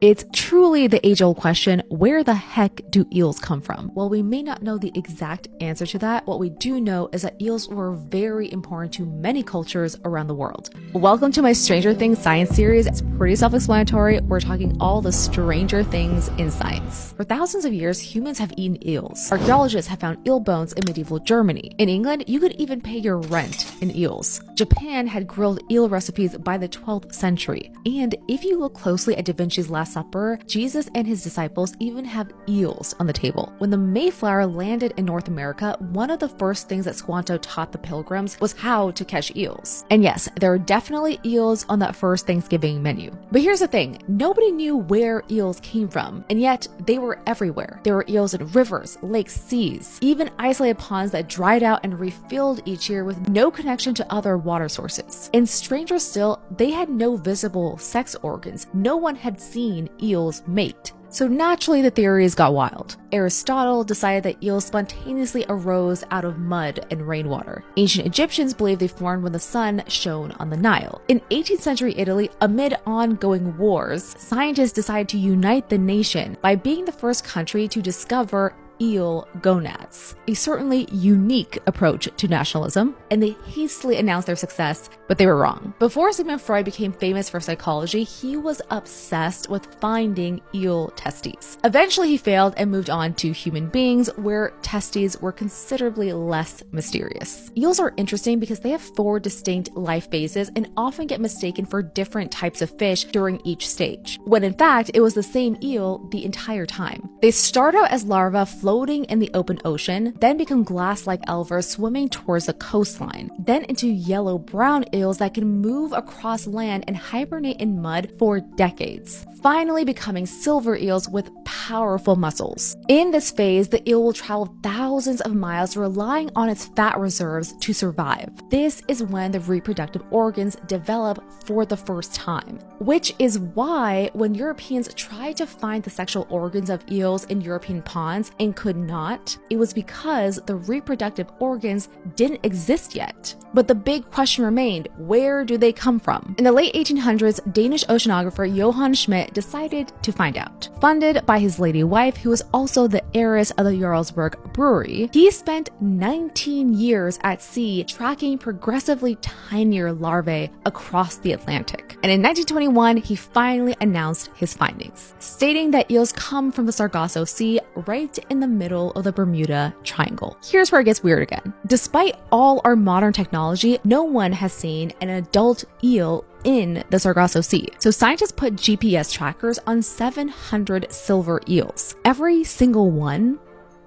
It's truly the age-old question, where the heck do eels come from? While we may not know the exact answer to that, what we do know is that eels were very important to many cultures around the world. Welcome to my Stranger Things science series. It's pretty self-explanatory. We're talking all the stranger things in science. For thousands of years, humans have eaten eels. Archaeologists have found eel bones in medieval Germany. In England, you could even pay your rent in eels. Japan had grilled eel recipes by the 12th century. And if you look closely at Da Vinci's Last Supper, Jesus and his disciples even have eels on the table. When the Mayflower landed in North America, one of the first things that Squanto taught the pilgrims was how to catch eels. And yes, there are definitely eels on that first Thanksgiving menu. But here's the thing, nobody knew where eels came from, and yet they were everywhere. There were eels in rivers, lakes, seas, even isolated ponds that dried out and refilled each year with no connection to other water sources. And stranger still, they had no visible sex organs. No one had seen eels mate. So naturally, the theories got wild. Aristotle decided that eels spontaneously arose out of mud and rainwater. Ancient Egyptians believed they formed when the sun shone on the Nile. In 18th century Italy, amid ongoing wars, scientists decided to unite the nation by being the first country to discover eel gonads, a certainly unique approach to nationalism, and they hastily announced their success, but they were wrong. Before Sigmund Freud became famous for psychology, he was obsessed with finding eel testes. Eventually, he failed and moved on to human beings, where testes were considerably less mysterious. Eels are interesting because they have 4 distinct life phases and often get mistaken for different types of fish during each stage, when in fact, it was the same eel the entire time. They start out as larvae floating in the open ocean, then become glass-like alvars swimming towards the coastline, then into yellow-brown eels that can move across land and hibernate in mud for decades, finally becoming silver eels with powerful muscles. In this phase, the eel will travel thousands of miles relying on its fat reserves to survive. This is when the reproductive organs develop for the first time, which is why when Europeans tried to find the sexual organs of eels in European ponds and could not, it was because the reproductive organs didn't exist yet. But the big question remained, where do they come from? In the late 1800s, Danish oceanographer Johan Schmidt decided to find out. Funded by his lady wife, who was also the heiress of the Jarlsberg brewery, he spent 19 years at sea tracking progressively tinier larvae across the Atlantic. And in 1921, he finally announced his findings, stating that eels come from the Sargasso Sea right in the middle of the Bermuda Triangle. Here's where it gets weird again. Despite all our modern technology, no one has seen an adult eel in the Sargasso Sea. So scientists put GPS trackers on 700 silver eels. Every single one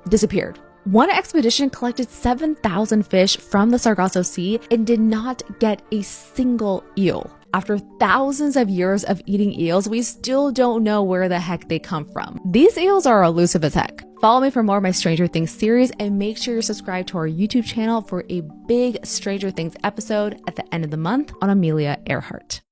disappeared. One expedition collected 7,000 fish from the Sargasso Sea and did not get a single eel. After thousands of years of eating eels, we still don't know where the heck they come from. These eels are elusive as heck. Follow me for more of my Stranger Things series and make sure you're subscribed to our YouTube channel for a big Stranger Things episode at the end of the month on Amelia Earhart.